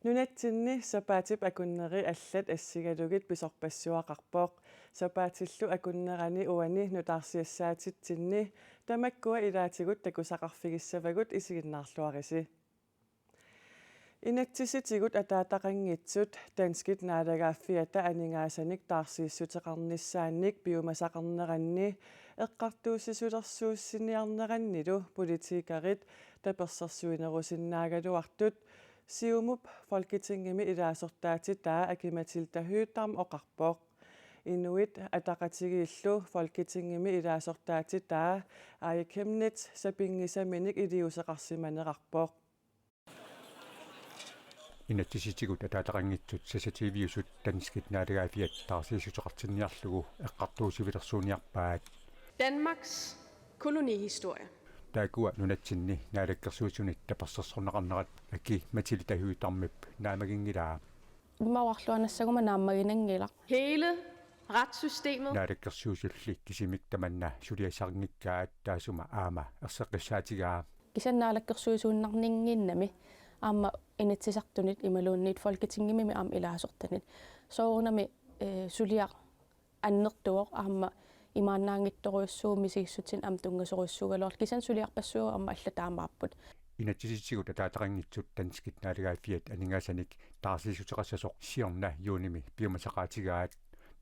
Nunatsinni sapaatip akunneri allat assigalugit pisorpassuaqarpoq sapaatillu akunnerani uani nutaarsiassaatit tamakkua ilaatigut takusaqarfigissavagut isiginnaarluarisi inatsisitigut ataataqanngitsut danskit naalagaaffiata aningaasanik taarsiissuteqarnissaannik piumasaqarneranni eqqartuusisulersuussiniarnerannilu politiikarit tapersersuinerusinnaagaluartut siumup Folketingimi ilaasortaatitaa akimatilta hyytarm oqarpoq inuit ataqatigiillu Folketingimi ilaasortaatitaa aayakemnit sapingisaminik iliuseqarsimaneqarpoq inatsisitigut ataataqanngitsut CCTV-usut danskit naalagaafiat taarsiisuteqartinniarlugu eqqartuusivilersuuniarpaat Danmarks kolonihistorie. taakua nunatsinni naalakkersuusunit tapersersornaqarnerat aki Matilda hyytarmip naamagingilaa Imauarluanassaguma naammaginangila Hele retssystemet naalakkersuusulli kisimik tamanna suliasarngikkaat taasuma aama erseqqissaatigaa kisannaalakkersuusuunnarninginnami aamma inatsisartunit imaluunniit Folketingimi aam ilaasortanit soornami suliaq annertuoq aamma imaannaangittoruissuumisiissutin am tungasoruissuugalor kisan suliarpassuuga amma allataamaarput inatsisitigut ataataqanngitsut danskit naalagaafiat aningasanik taarsiisuteqassasoq siorna yuunimi piumasaqaatigaat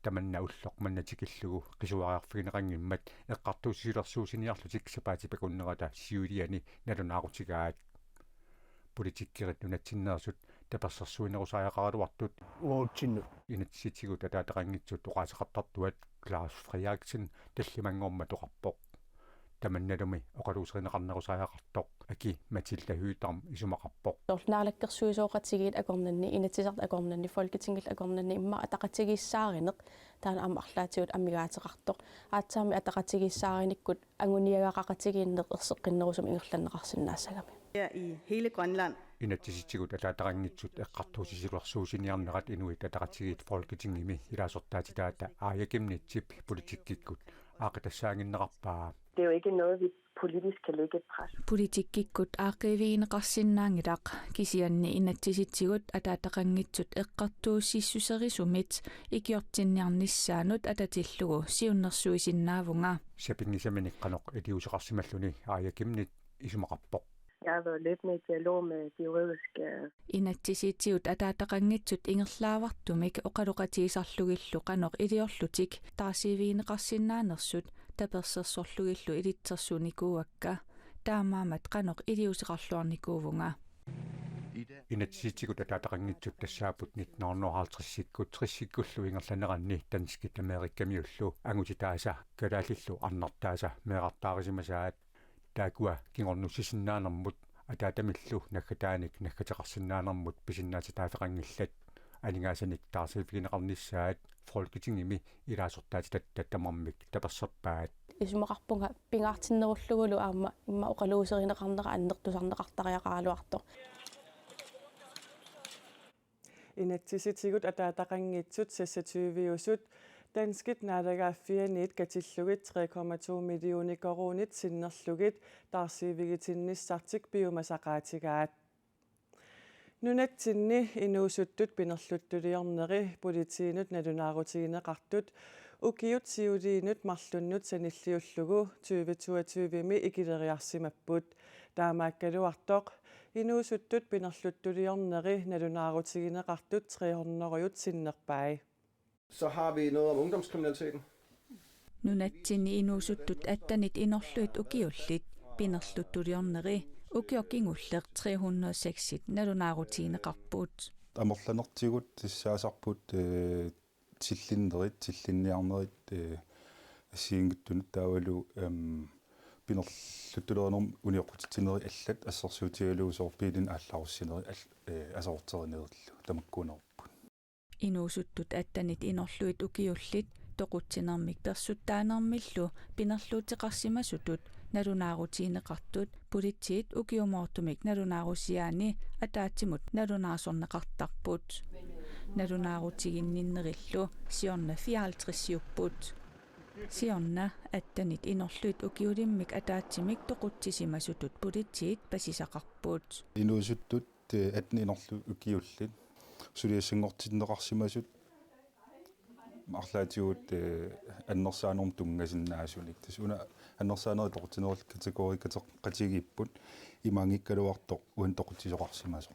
tamanna ulloq mannatikillugu qisuariarfigineqangimmat eqqartuusilersuusiniarlutik sapaatipakunnerata siuliani nalunaaqutigaat politikkirit nunatsinneersut tapersersuinerusaajaqaraluartut uutsinnu inatsitigut ataataqanngitsut oqaasaqartartuat Claus Frederiksen tallimangorma toqarpoq tamannalumi oqaluuserineqarnerusaajaqartoq aki Matilda hyytarm isumaqarpoq naalakkersuisooqatigiit akornanni inatsisart akornanni Folketingil akornanni imma ataqatigiissaaриneq taana ammarlaatigut amigaateqartoq aatsaami ataqatigiissaaриnikkut anguniagaqaqatigiinneq erseqqinnerusum ingerlanneqarsinnaassagami i hele Grønland inatsisitigut ataataqanngitsut eqqartuusisiluarsuusiniarnerat inuit ataqatigiit Folketingimi ilaasortaatitaata aajakimnitsip politikkikkut aaqatassaanginneqarpaa. Det er jo ikke noget, vi politisk kan lægge et pres. Politikikkut aaqiviineqarsinnaangilaq kisianni inatsisitigut ataataqanngitsut eqqartuussissuserisumit ikiortinniarnissaanut atatillugu siunnersuisinnaavunga sapingisamineqqanoq iliuseqarsimalluni aajakimnit isumaqarpoq Jeg har været løbende i dialog med de juridiske inatsisitigut ataataqanngitsut ingerlaavartumik oqaluqatiisarlugillu qanoq iliorlutik taasiviineqarsinnaanersut tapersersorlugillu ilitsersunikuuakka taamaamat qanoq iliuseqarluarnikuuvunga inatsisitigut ataataqanngitsut tassaaput 1950-sikkut 30-sikkullu ingerlaneranni danskit amerikkamiullu angutitaasa kalaallillu arnartaasa meeqartaarisimasaat taakua kingornussisinnaanarmut ataatamillu naggатaaник naggateqarsinnaanermut pisinnaatitaafeqangillat aningaasanik taarsiifigineqarnissaat Folketingimi ilaasortaatitat tattamarmik taperserpaat isumaqarpunga pingaartinnerullugulu aamma imma oqaluuserineqarneqa annertusarneqartariaqaaluartoq inatsisitigut ataataqanngitsut CCTV-usut danskit naalagaaffianiit katillugit 3,2 millioni korunit sinnerlugit taarsiivigitinniссartik piumasaqaatigaat nunatsinni inuusuttut pinerluttuliorneri politiinut nalunaarutigineqartut ukiut siuliinut marlunnut sanilliullugu 2022mi ikileriarsimapput taamaakkaluartoq inuusuttut pinerluttuliorneri nalunaarutigineqartut 300 sinnerpai. Så har vi noget om ungdomskriminaliteten. Nunatsinni inuusuttut attanit inorluit ukiullit pinerluttuliorneri ukiokingulleq 306 nalunaarutigineqarpuut амерланертигут тиссаасарпут тилlinnerit тилlinniarnerit ассиингуттунут таавалу пинерлуттулернерм униоқутитсинери аллат ассерсуутигалуусоорпиилин аалларуссинери асаортеринериллу тамаккуунерпут inuusuttut attanit inorluit ukiullit toquttinermik persuttaanermillu pinerluutiqarsimasutut nalunaarutiineqartut politiit ukiumoortumik nalunaarusiaani ataatsimut nalunaasorneqartarput nalunaarutiginninnerillu siorna 54-siupput siorna attanit inorluit ukiulimmik ataatsimik toquttisimasutut politiit pasisaqarput inuusuttut атни инерлу укиуллит сулиассангортиннеқарсимасут марлаатиуут аннерсаанерм тунгасиннаасуник тас уна аннерсаанери тоқутинерл категори катеққатигиппут имаангиккалуарто уан тоқутисоқарсимасо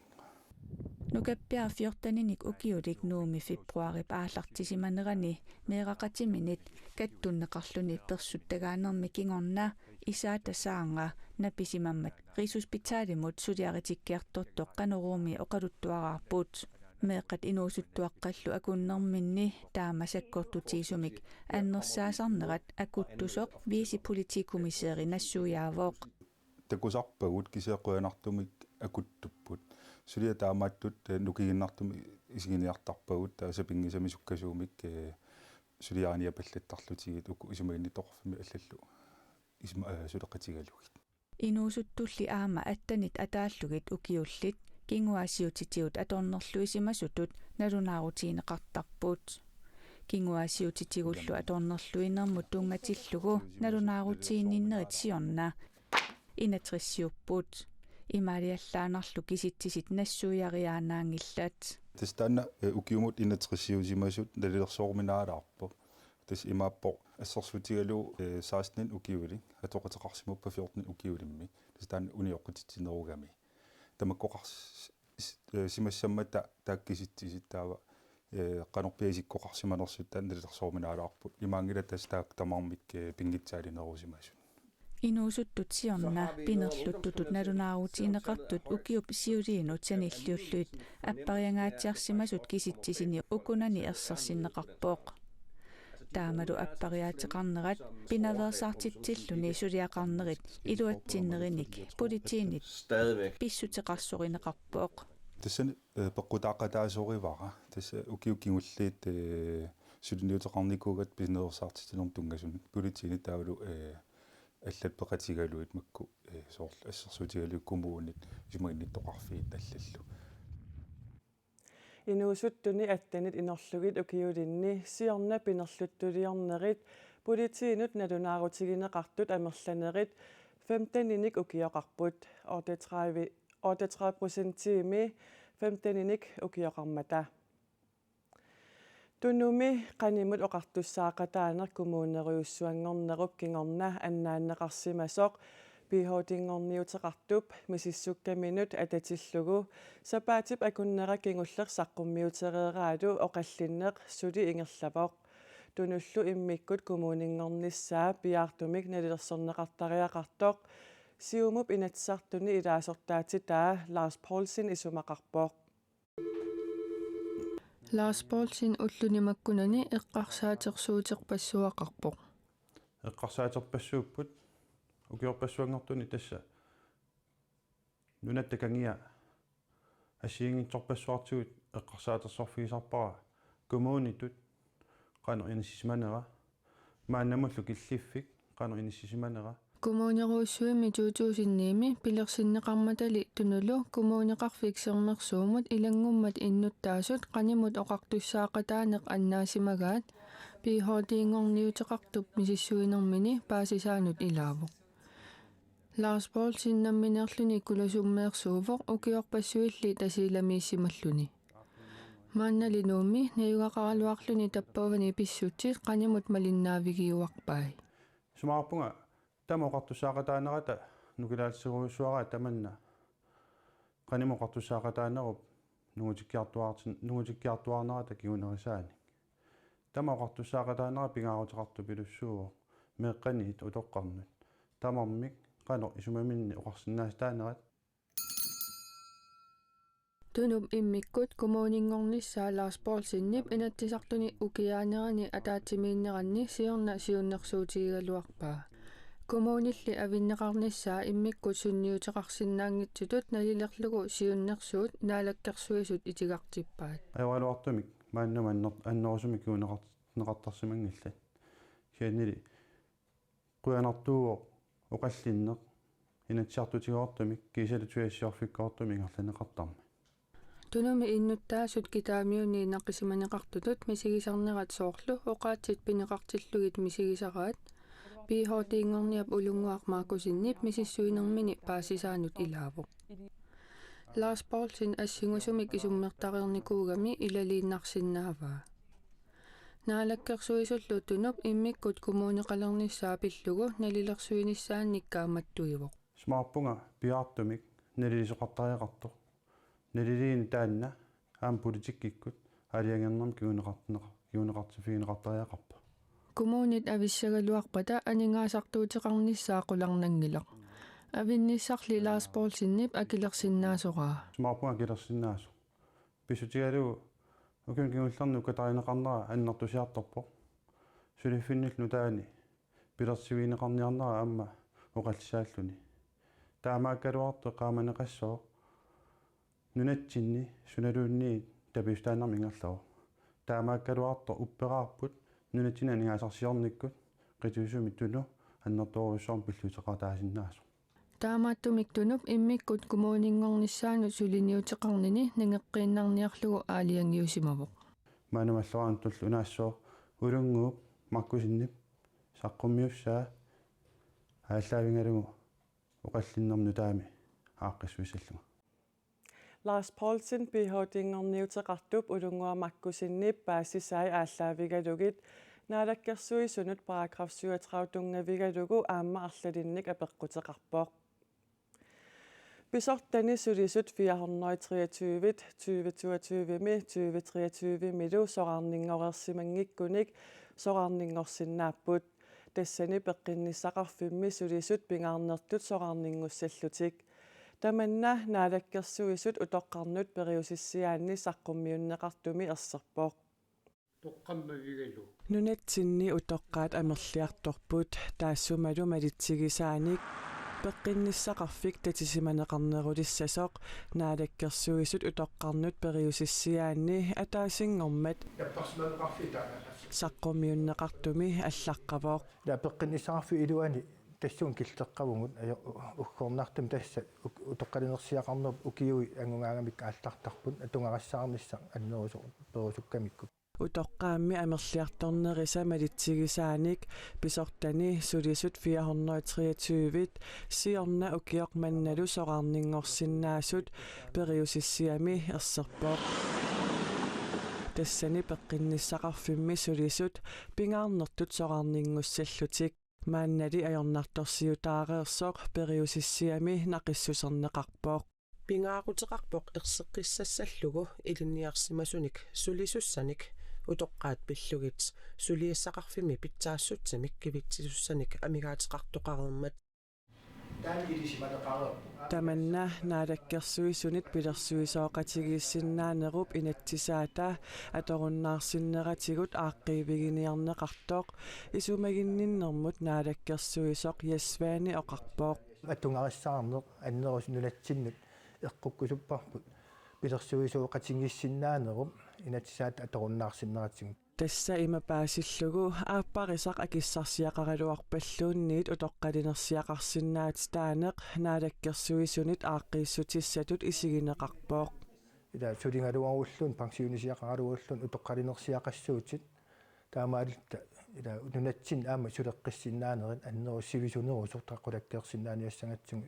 нукаппиарфиортаниник укиулик нууми фебруарип ааллартисиманерани меэқақатиминит каттуннеқарлуни персуттагаанерми кингорна исаата саанга написимаммат рисуспитаалимут сулиаритиккиарторто қанеруumi оқалуттуараарпут меэқат инуусуттуаққаллу акуннэрминни таамасаккортутиисумик аннерсаасарнерат акуттусоқ виси политикумисери нассуяавоқ такусарпагут кисеқуанартумик акуттуппут сулиа таамааттут нукигиннартуми исигиниартарпагут таасапингисами суккасуумик сулиаания паллаттарлутигит уку исумагинниторфими аллаллу исма сулеқатигалугит инуусуттулли аама аттанит атааллугит укиуллит кингуасиутитиут аторнерлуисимасутут налунаарутиинеқартарпут кингуасиутитигуллу аторнерлуинермут тунгатиллугу налунаарутиинниннерит сиорна инатриссиуппут ималиаллаанерлу киситсисит нассуяриаанаангиллат тестана укиумут инатриссиусимасут налилерсоорминаалаарпо тас имааппо ассерсутигалу 16 укиули атоқатеқарсимуппа 14 укиулимми тастаан униоққутитсинеругами тамаккоқарс симассаммата тааккиситсиситтаава канорпиасиккоқарсиманерсуттаан налилерсоорминаалаарпут имаангила тастаак тамармик пингитсаалинерусимасут инуусуттут сиорна пинерлуттутут налунаарутиинеқартут укиуп сиулиинут саниллиуллуит аппариангаатсиарсимасут киситсисини укунани ерсерсиннеқарпооқ таамалу аппариаатеқарнерат пинаверсаартитсиллуни сулиақарнерит илуатсиннериник политиинит писсутеқарсоринеқарпооқ тассан пеққутаақатаасоривара тасса укиуккингуллиит сулиниутеқарникуугат пинерсаартитинерм тунгасуник политиинит таавалу аллат пеқатигалуит макку соорл ассерсутигалу кумуунит исумагинниттоқарфиит аллаллу инуусуттуни аттанит инерлугит укиулинни сиорна пинерлуттулиорнерит политиинут налунаарутигинеқартут амерланерит 15-ник укиоқарпут 38%-ими 15-ник укиоқармата тунуми qaнимут оқартуссаақатаанер коммуунериуссуангорнеруп кингорна аннааннеқарсимасоқ пихотингорниутеқартуп мисиссуккаминут ататиллугу сапаатип акуннера кингуллер саққуммиутереераалу оқаллиннеқ сули ингерлавоқ тунуллу иммиккут коммуунингорниссаа пиаартумик налилерсорнеқартариақартоқ сиумуп инатсартуни илаасортаатитаа Ларс Полсин исумақарпоқ Lars Paulsin уллунимаккунани эққарсаатерсуутерпассуақарпоқ эққарсаатерпассууппут укиорпассуангортуни тасса нунаттакангиа асиингитсорпассуартигут эққарсаатерсорфигисарпара коммуунитут қано инисисманера мааннамуллу киллиффик қано инисисманера коммуунеруussуими туутуусинниими пилерсиннеқарматали тунулу коммуунеқарфиксермерсуумут илангуммат иннуттаасут qaнимут оқартуссаақатаанеқ аннаасимагаат пихотиингорниутеқартуп мисиссуинермини паасисаанут илаавоқ Lars Paulsin намминерлүни куласуммеерсуувоқ укиорпассуилли тасииламииссималлуни маанналинуумми наюгақаралуарлүни таппавани писсутсит qaнимут малиннаавигиуарпай сумаарпунга тамоқартуссаақатаанерата нукилаалсеруусуараа таманна qaнимоқартуссаақатаанеруп нугутиккиартуарнерата кигунерисааник тамоқартуссаақатаанера пингаарутеқарту пилуссуувоқ меққаниит утоққарнут тамармик qano isumamинни оқарсинаастаанерат тунуп иммиккут коммуунингорнissaa Lars Paulsinнип инаттисартуни укиаанерани атаатсимииннеранни сиорна сиуннерсуутигигалуарпаа коммуунилли авиннеқарнissaa иммиккут сунниутеқарсинаангитсутут налилерлугу сиуннерсуут наалаккерсуисут итигартиппаат айвалуартумик мааннама аннерусумик куунеқартарсимангиллат хианнили қуянартуувоқ оқаллиннеқ инатсиартутигоортумик кисалутуассиорфиккоортумик арланеқартарма тунуми иннуттаасут китаамиуни наққисиманеқартутут мисигисарнерат соорлу оқаатсит пинеқартиллугит мисигисараат пихотиингорниап улунгуармаакусиннип мисиссуинермини паасисаанут илаавоқ Lars Paulsen ассигусумик исуммертариорникуугами илалииннарсиннааваа. Наалаккерсуисуллу тунуп иммиккут коммуунеқалерниссаа пиллугу налилерсуинissaанниккааматтуивоқ. Смаарпунга пиаартумик налилисоқартариақартоқ. Налилиин таанна аам политиккиккут алиангернам киунеқартифигинеқартариақарпа. Коммуунит ависсагалуарпата анингаасартуутеқарниссаа қуларнангилақ. Авинниссарли Lars Paulsenнип акилерсиннаасораа. Смаарпунга килерсиннаасо. Писутигалу укингиуллерну катаринеқарнера аннертусиарторпо. сулиффинниллу таани пилерсивинеқарниарнера аама оқалсааллуни. таамааккалуарто qaamaneqassoo нунатсинни суналуунни табистааннарми ингерлава. таамааккалуарто уппераарпут нунатсина нигаасарсиорниккут qituusumi tunu аннерторуссуарм пиллутеқартаасиннаасо. таамааттумик тунуп иммиккут коммунингорниссаану сулиниутеқарнини нангеққииннарниарлугу аалиангиусимавоқ. маанамаллораан туллу унаассоо улунгууп маркусиннип саққуммиуссаа ааллаавингалугу оқаллиннэрну таами ааққиссуисаллуга. Lars Paulsen PhD-ngorniuteqartup ulunguamakkusinniip paassisai ааllaавигалугит наалаккерсуисунут параграф 37 тунгаvigalugu аама арлалинник апеққутеқарпоқ. Pissortani sulisut 423 2022-mi 2023-milu soqarninngorersimangikkunik soqarninngorsinnaapput тассани пеққинниссақарфимми сулисут пингаарнертут соқарнингуссаллутик таманна наалаккерсуисут утоққарнут периусиссиаанни саққуммиуннеқартуми ерсерпоқ тоққаммавигалу нунатсинни утоққаат амерлиарторпут таассумалу малитсигисааник пеққинниссақарфик татисиманеқарнерулиссасоқ наалаккерсуисут утоққарнут периусиссиаанни атаасингормат саққуммиуннеқартуми аллаққавоқ пеққинниссақарфи илуани тассуун киллеққавугут уккорнартум тасса утоққалинерсиақарнер укиуи ангунгаагамик ааллартарпут атунгарассаарнissaа аннерусо перусуккамикку утоққаамми амерлиарторнериса малитсигисааник писортани сулисут 423-вит сиорна укиоқ манналу соқарнингорсиннаасут периусиссиами ерсерпоқ тассани пеққинниссақарфимми сулисут пингаарнертут соқарнингуссаллутик мааннали ajornartorsiutaareersoq periusissiami naqissusernеқарпоқ пингаарутеқарпоқ ерсеққиссассаллугу илинниарсимасуник сулисуссаник утоққаат пиллугит сулиассақарфими питсаассутсамик кивитсисуссаник амигаатеқартоқарермат таманна наалаккерсуисунит пилерсуисооқатигииссиннаанеруп инатсисаата аторуннаарсиннератигут ааққиивигиниарнеқартоқ исумагинниннэрмут наалаккерсуисоқ ясваани оқарпоқ атунгариссаарнеқ аннерус нулатсиннут эққуккусуппарпут пилерсуисооқатигииссиннаанеруп инатсисаата аторуннаарсиннератигут тасса имапаасиллугу ааппарисақ акиссарсиақагалуарпаллуунниит утоққалинерсиақарсинаат таанеқ наалаккерсуисунит ааққииссутиссатут исигинеқарпоқ ида сулингалуаруллун пансионисиақаралууллун утоққалинерсиақассуутит таамаалитта ида нунатсин аама сулеққиссиннаанерит аннерус сивисунерусор таққулаккеерсиннааниассангатсуг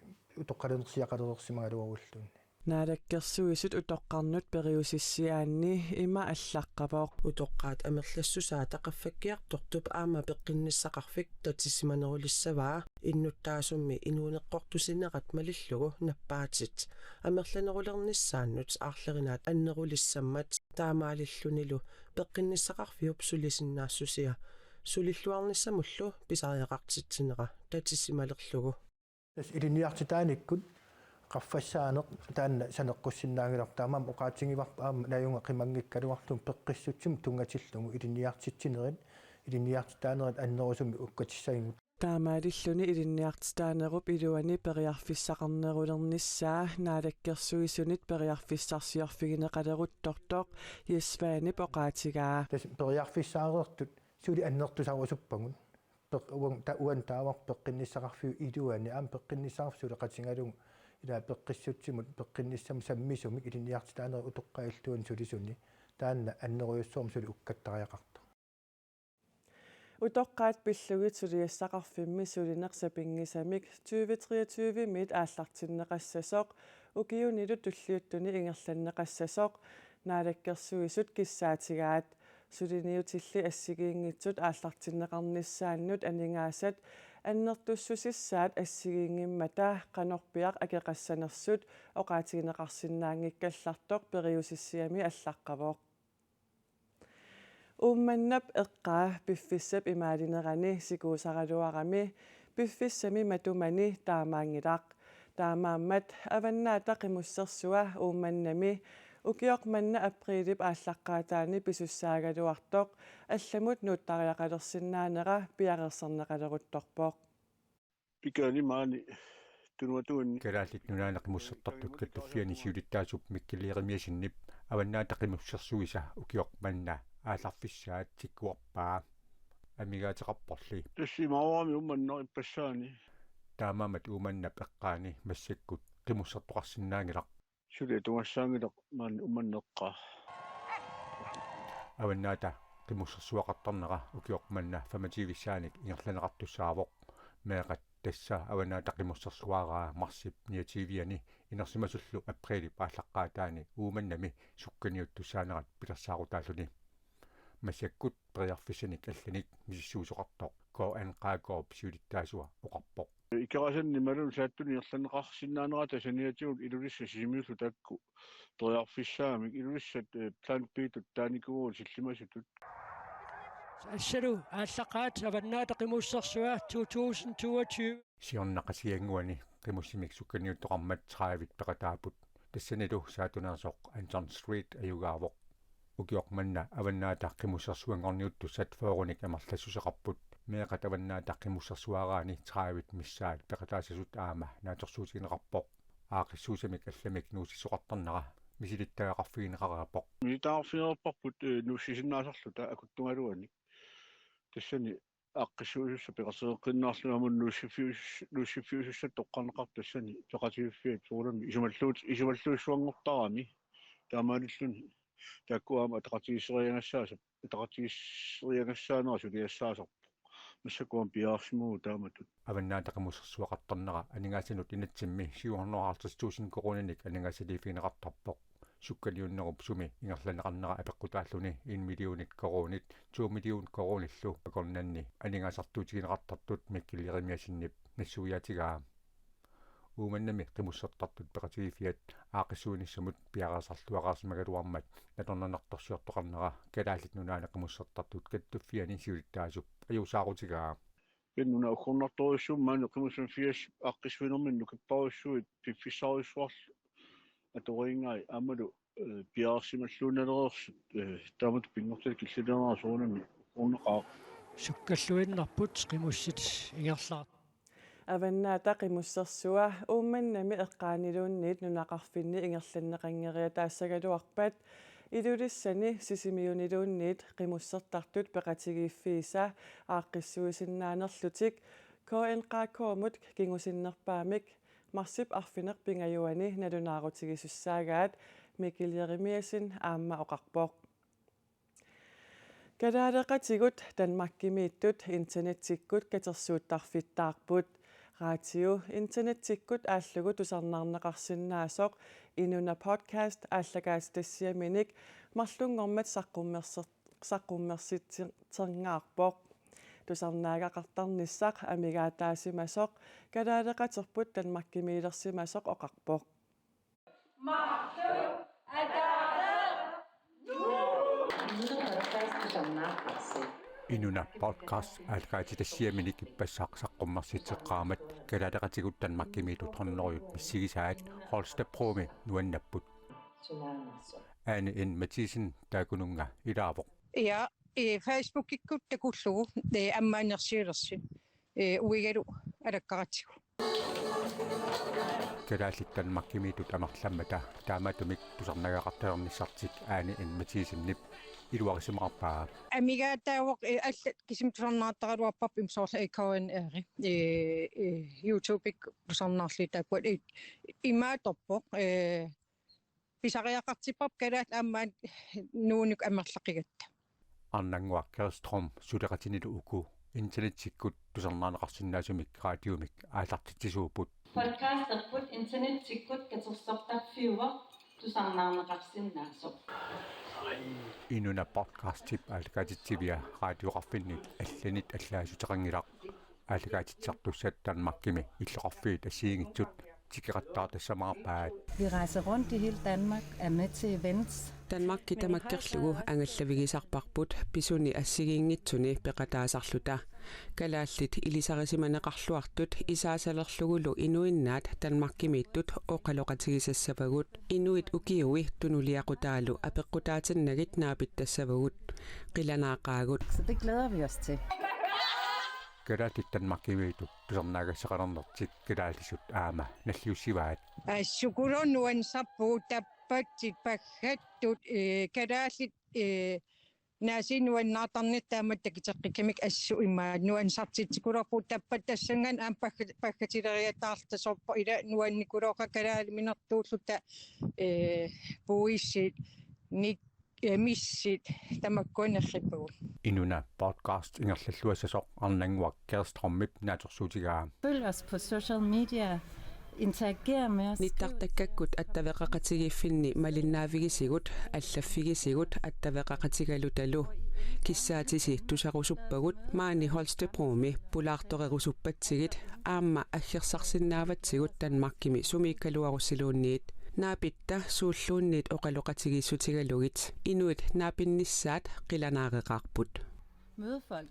утоққалинерсиақалерсимагалуаруллун наалаккерсуисут утоққарнут периусиссиаанни има аллаққавоқ утоққаат амерлассусаа тақаффаккиартортуп аама пеққинниссақарфик татисиманерулиссаваа иннуттаасумми инуунеққортусинерат малиллугу наппаатит амерланерулерниссааннут аарлеринаат аннерулиссаммат таамаалиллунилу пеққинниссақарфиуп сулисиннаассусиа сулиллуарниссамуллу писариақартитсинера татисималерлугу тас илиниартитааниккут qaffassaanеq taanna saneqqussinnaangilortaamam oqaatigivarpa aama najunga qimangikkaluarlum peqqissutsim tungatillungu iliniartittinerit iliniartitaanerit annerusumi ukkatissagingut таамаалиллуни илинниартитаанеруп илуани периарфиссақарнеруlernissaa наалаккерсуисунит периарфиссарсиорфигинеқалеруттортоқ ясваанип оqaatigaa тас периарфиссаареертут сули аннертусарусуппагун уан таавар пеққинниссақарфиу илуани аам пеққинниссаарфсуле qatigalungu ила пеққиссутсимут пеққинниссам саммисумик илиниартитаанери утоққаиллуан сулисуни таанна аннеруйуссуум сули уккаттариақарта утоққаат пиллугит сулиассақарфимми сулинерсапингисамик 2023 мит ааллартиннеқассасоқ ukiunilu tulliuttuni ingerlanneqassasoq naalakkersuisut kissaatigaat suliniutilli assigiingitsut aallartinneqarnissaannut aningaasat аннертуссусissaat ассигиингиммата qanorpiaq акеқассанерсут оqaatigineqarsinnaangikkallartoq periusissiami аллаққавоқ умманнап эққаа пиффиссап имаалинерани сикуусаралуарами пиффиссами матумани таамаангилақ таамааммат аваннаата қимуссерсуа умманнами укиоқ манна априлип ааллаққаатаани писуссаагалуартоқ алламут нуттариақалерсиннаанера пиарерсернеқалерутторпоқ пикани маани тунуатуунни калааллит нунаанеқимуссертартут каттуффиани сиулиттаасуп миккилиеримиасиннип аваннаата қимуссерсуиса укиоқ манна ааларфиссаат тиккуарпаа амигаатеқарпорли тассимаавами умманнер иппассаани таамаамат уманнап эққаани массаккут қимуссертоқарсинаангилақ суле тугассаангилақ маани умманнеққаа аваннаата қимуссерсуақартарнера укиоқ манна фамативиссааник ингерланеқартуссаавоқ меэқат тасса аваннаата қимуссерсуараа марсип ниативиани инерсимасуллу априли пааллаққаатаани ууманнами сукканиуттусаанерат пилерсаарутааллуни масаккут приарфисаник алланик мисиссуусоқартоқ коан қаагооп сиулиттаасуа оқарпоқ икерасанни малун сааттуни ирланеқарсинаанера тасаниатигут илулисса симиуллу такку приарфиссаамик илулиссат план питут тааникугуу силлимасутут ассалу ааллақаат аваннаата қимуссерсуа 2022 сиорнақасиангуани қимуссимик сукканиуттоқармат 30 пеқатаапут тассанилу саатунерсоқ Anton Street аюгаавоқ укиоқ манна аваннаата қимуссерсуангорниуттусат фооруник амарлассусеқарпут меэқат аваннаата қимуссерсуараани 30 миссаат пеқатаасасут аама нааторсуутигинеқарпоқ аақиссуусамик алламик нуусиссоқартарнера мисилиттаақарфигинеқараапоқ милитаарфиерпарпут нуссисиннаасарлута акуттунгалуани тассани аққиссуусусса пеқарсеэққиннаарлуамун нуссиффиусуссат тоққарнеқар тассани пеқативиффиат фуулами исумаллуусуангортарами таамаалиллуни таккуама атақатигиссериангассаасап атақатигиссериангассаанера сулиассаасарпо массакуам пиаарсимуу тааматут аваннаатақимуссерсуақартарнера анигаасинут инатсимми 750,000 коронаник анигаасилифигинеқартарпоқ суккалиуннеруп суми ингерланеқарнера апеққутааллуни 1 миллионит коронит 2 миллион корониллу пакорнанни анигаасартуутигинеқартартут миккилиеримиасиннип нассуяатигаа ууманнами қимуссертартут пеқатигифиат аақиссуунissamут пиараасарлуақарсимагалуармат наторнанарторсиортоқарнера калааллит нунаана қимуссертартут каттуффиани сиулиттаасуп аюусаарутигаа пеннуна уккорнарторуссуум маани қимуссан фиас аққисвинерминну киппаруссуит пиффисаарисуарлу аторингай амалу пиаарсималлууналерерсут таамат пингортал киллилернера суунами уунеқаа суккаллуиннарпут қимуссит ингерлаа аваннаата қимуссерсуа уумманнами эққаанилуунниит нунақарфинни ингерланнеқангериа таассагалуарпат илулиссани сисимиунилуунниит қимуссертартут пеқатигииффииса ааққиссуисиннаанерлутик КНККмут кингусиннерпаамик марсип арфинеқ пингаюани налунаарутигисуссаагаат микилеримиасин аама оқарпоқ калаалеқатигут данмаккимииттут интернеттиккут катерсууттарфиттаарпут радио интернеттиккут ааллугу тусарнаарнеқарсинаасоқ инуна подкаст ааллагаастассиаминик марлунгормат саққуммерситсергаарпоқ тусарнаагақартарниссақ амигаатаасимасоқ калаалеқатерпут данмаккимиилерсимасоқ оқарпоқ инуна подкаст алгаатитассиаминик иппассаақсаққуммерситеққаамат калаалеқатигут танмаккимиитут хорнеруйут миссигисаат холстепроми нуаннаппут ане ин матисин таакунунга илаавоқ я Facebook иккут такуллугу аммаанерсиилерси уигалу алаккаратсигу калааллит танмаккимиитут амарламмата тааматумик тусарнагақартаерниссартик аани ин матисиннип илуарисимақарпаа амигаатаавоқ алла кисимтусарнаартаралуарпарп имсоорла икауан YouTube-ик тусарнаарли тааккуат имааторпоқ писариақартиппап калаат аамаан нуунук амерлақигатта арнангуа Кэрстром сулеқатинилу уку интернеттиккут тусарнаанеқарсинаасумик радиумик аалартитсуупут podcast erput internet tikkut katersortarfiuva tusarnaarneqarsinnaasor inuna podcast tip alkaatitsivia radioqarfinnit allanit allaasutaqangilaq alkaatitsartussat Danmarkimi illoqarfiit assiingitsut tikerattaa tassamaqarpaat. Vi rejser rundt i hele Danmark, er med til events. Danmarkki tamakkerlugu angallavigisarparput pisuni assigiingitsuni peqataasarluta kalaallit ilisarisimaneqarluartut isaasalerlugulu inuinnaat Danmarkimiittut oqaloqatigisassavagut inuit ukiui tunuliaqutaalu apeqqutaatinnagit naapittassavagut qilanaaqaagut. Så det glæder vi os til. Keratit Danmarkimiittut tusarnaagassaqalernertik kalaallisut aama nalliussivaat. Sukuronuan sappu tappatit pakhattut kadaallit naasinuan naatarnittaamat takiteqqikimik assu immaa nuan sartitikulerpu tappatassangan aam pakkatileriataartasorpa ila nuannikuloqa kalaali minertuullutta puissit nik missit tamakkuanerlippugu Inuna podcast ingerlalluassasoq arnanguak Kærstrømmip naatorsuutigaa. Følg os på social media. Interager med os. Nittartakkakkut attaveqaqatigiiffinni malinnaavigisigut allaffigisigut attaveqaqatigalutalu kissaatisi tusarusuppagut maani Holstebromi pulaartoqerusuppatigit aamma aggersarsinnaavatsigut Danmarkimi sumiikkaluarussiluunniit naapitta suulluunniit oqaloqatigiissutigalugit inuit naapinnissaat qilanaareqarput Mødefolk.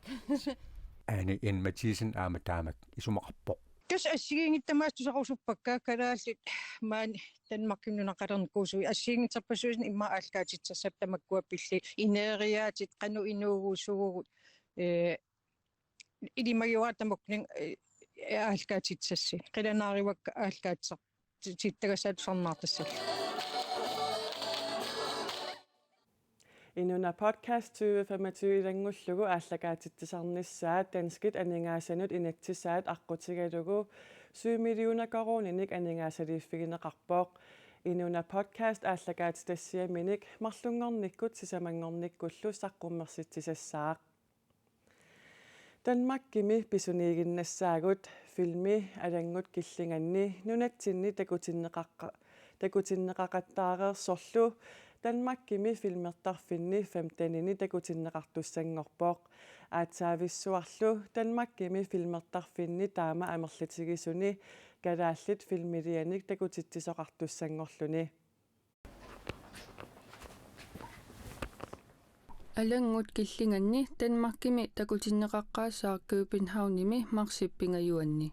Ani en Mathisen aamatamak isumaqarpoq. Kas assigiingittamaas tusarusuppakkaa kalaallit maan Danmarkimnunaqalernikkuusui assiingitserpasuusin imma aalkaatitsassap tamakkuapilli ineeriaatit qanu inuuguusugugut ilimagiuaatamukning aalkaatitsassi qilanaarivakka aalkaatser tittagasaatusarnaartassalla Inuna podcast 2025 ilangullugu ааллакаатитсарнissaat данскит анингаасанут инатсисаат аққутигалугу 7 миллиона корониник анингаасалииффигинеқарпооқ инуна podcast ааллакаатитассиаминик марлунгорниккут сисамангорниккуллу саққуммерситсисассаақ Danmarkimi pisuniiginnassaagut filmi alanggut killinganni nunatsinni takutinneqaqattaareersorlu Danmarkimi filmertarfinni 15-ini takutinneqartussangorpooq aatsaavисsuarlu Danmarkimi filmertarfinni taama amerlatigisuni kalaallit filmilianik takutittisoqartussangorluni Alangut killinganni Danmarkimi takutinneqaqqaasaa Københavnimi marsippingajuanni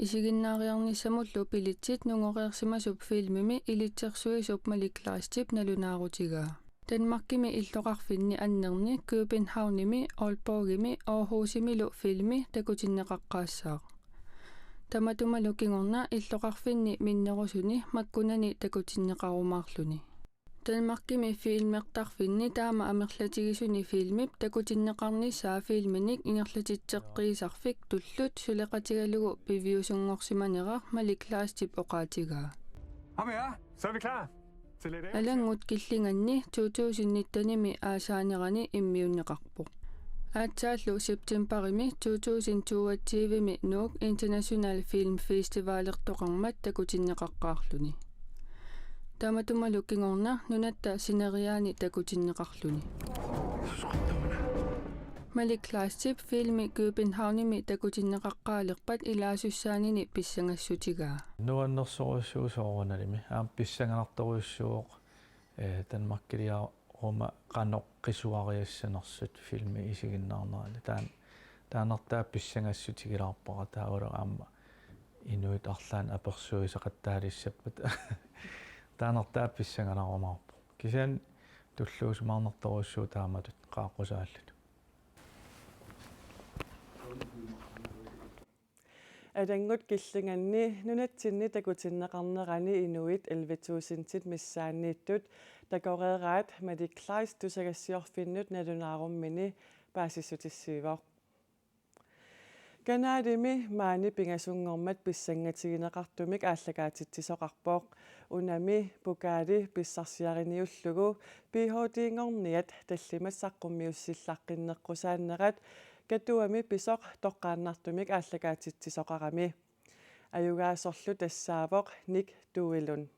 isiginnaariarnissamullu pilitsit nungoreersimasup filmimi ilitsersuisup maliklaastip nalunaarutigaa Danmarkimi illoqarfinni annerni Københavnimi Aalborgimi Aarhusimilu filmi takutinneqaqqaassaaq tamatumalu kingorna illoqarfinni minnerusuni makkunani takutinneqarumaarluni Danmarkimi filmertarfinni taama amerlatigisuni filmip takutinneqarnissaa filminik ingerlatitseqqiisarfik tullut suleqatigalugu piviusungorsimanerar maliklaastip oqaatigaa. Kom her, så er vi klar til lidt Alangut killinganni 2019-nimi aasaanerani immiunneqarpoq. Aataallu septemberimi 2022-mi Nuuk International Film Festivalertoqarmat takutinneqaqqaarluni. Tamatumalu kingorna nunatta sineriaani takutinneqarluni. Maliklaastip filmi Københavnimi takutinneqaqqaalerpat ilaasussaanini pissangassutigaa. Nuannersoruissuusoorunalimi aam pissanganartoruissuoq Danmarkkilia ruma qanoqqisuariassanersut filmi isiginnaarnerali taanertaa pissangassutigilaarpara taula aamma inuit arlaan apersuisaqattaalisappat taanertaa pissanganarumаарpu kisan tulluusmaarnertoruissuu taamatut qaaqusaallut Adangut killinganni nunatsinni takutinneqarnerani inuit 11.000 missaanniittut takoreeraat maliklaas tusagassiorfinnut nalunaarummini paasissutissiivoq Kanaadimi maani pingasungormat pissangatigineqartumik aallakaatittisoqarpooq unami pukaali pissarsiariniullugu PhD-ngorniat tallimassaqqumiussillaqqinneqqusaannerat katuami pisoq toqqaannartumik aallakaatittisoqarami Ajugaasorlu tassaavoq Nik Tuilun.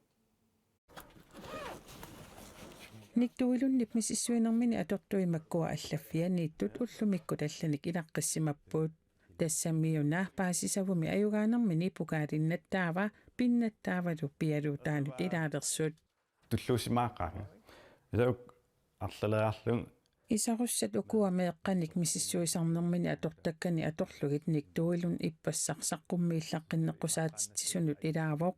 Niktuilunnip misissuinermini atortuimakkua allaffiа niittut ullumikku tallanik ilaqqissimappuut тассаммиуна паасисавуми аюгааnermini пукаалиннаттаава пиннаттаавалу пиалуутаанут илаалерсут туллуусимааққаага исаук арлалеарлун исаруссат укуамеэққаник мисиссуисарнермини атортаккани аторлугит никтуилун иппассарсаққуммииллаққиннеққусаатитсисунут илаавоқ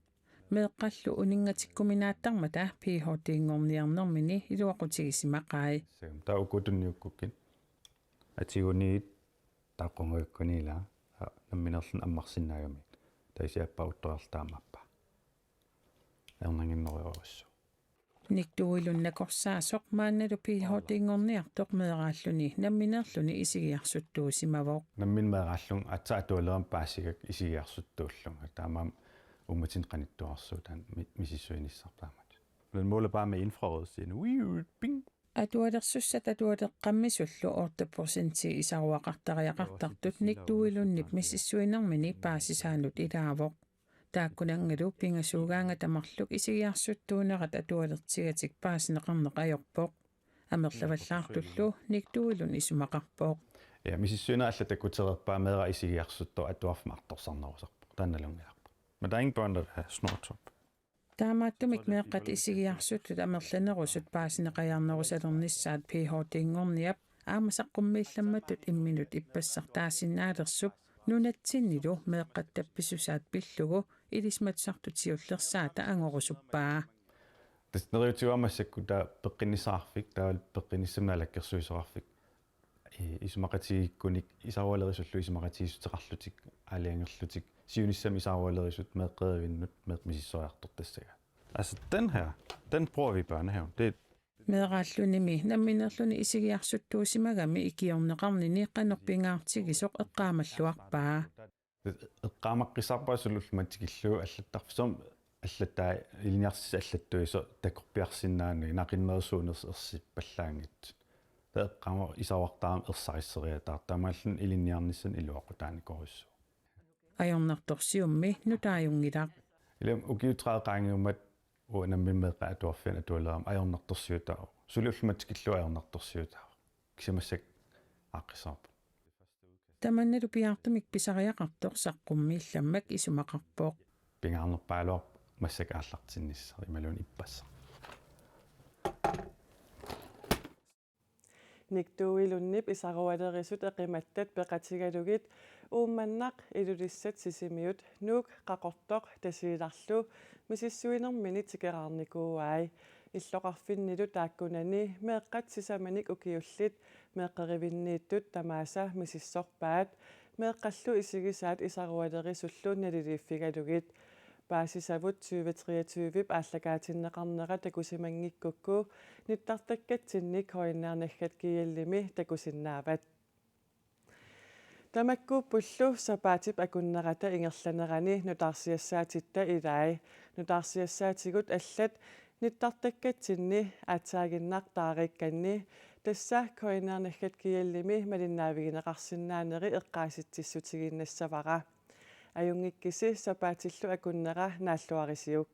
меэққаллу унингатиккуминааттармата пихотиингорниарнермини илуақутигисимаққаи таа укутунниуккуккит атигуниит тааққонгуиккунила намминерлун аммарсинаагами таисиаппа утториартаамаппа эрнангиннериоруссу никтуилуннакорсаасоқ маанналу пихотиингорниартоқ меэрааллуни намминерлуни исигиарсуттуусимавоқ наммин меэрааллун атсаатуалерам паасигак исигиарсуттууллунга таамаам уматин qanittuarsuutaan misissuinissartaamат men måler bare med infrarød siden bing атуалерсуссат атуалеққаммисуллу 8% исаруақартариақартартут никтуилуннип миссуинермини паасисаанут илаавоқ тааккунангалу пингасуугаанга тамарлук исигиарсуттуунерат атуалертигатик паасинеқарнеқ ajorpoq амерлаваллаартуллу никтуилун исумақарпоқ я миссуинер алла таккутерерпаа меера исигиарсутто атуарфмаартарсарнерусарпоқ таанналунгиарпоқ men der er ingen børn der har snortop таамааттумик меэққат исигиарсуттут амерланерусут паасинеқаярнерусалернissaat пихотингорниап аамасаққуммиилламматут имминут иппассартаасиннаалерсуп нунатсиннилу меэққаттапписусаат пиллугу илисматсартутиуллерсаата ангорусуппаа таснериутиуамассакку таа пеққиннисаарфик таавал пеққиниссамаалаккерсуисоқарфик исмақатигиккуник исаруалерисуллу исмақатигиссутеқарлутик аалиангерлутик сиунissam исаруалерисут меэққеривиннут меэқмисиссориарторtassага altså den bruger vi i børnehaven det меэрааллуними намминерлуни исигиарсуттуусимагами икиорнеқарнини қанерпингаартигисоқ эққаамаллуарпаа эққаамаққисарпаасулуллуматикиллуу аллаттарфсом аллаттаа илиниарсис аллаттуисо такорпиарсиннаани нақиннерсуунерс ерсиппаллаангит эққаама исауартаам ерсариссериатаар тамааллун илиниарниссан илуақутааникоруссу ajornertorsiummi nutaajungilaq илам укиутраақаангиумат уанаммиммеэқа атуарфиан атуалерам ajornertorsiutаа сулиуллуматикиллуу ajornertorsiutаа кисимассак ааққисаарпу таманналу пиартумик писариақартор саққуммиилламмак исумақарпоқ пингаарнерпаалуар массак ааллартинниссар ималуун иппасса Niktuilunnip isarualerisut eqimattat peqatigalugit uumannaq ilulissat sisimiut nuuk qaqortoq tasiilarlu misissuinermini tikeraarnikuuai иллоqarfinnilu taakkunani meeqqat sisamanik ukiullit meeqqerivinniittut tamaasa misissorpaat meeqqallu isigisaat isarualerisullu naliliiffigalugit paasisavut 2023 ааллагаатиннеқарнера такусимангиккукку ниттартаккатсинник хоиннаарнаггат кииллими такусиннаават тамаккууппуллу сапаатип акуннерата ингерланерани нутаарсиассаатитта илаи нутаарсиассаатигут аллат ниттартаккатсинни аатсаагиннаартаарикканни тасса хоиннаарнаггат кииллими малиннаавигинеқарсинаанери эққааситсиссутигиннассавара ajungikkisi sapaatилlu akunnera naalluarisiuk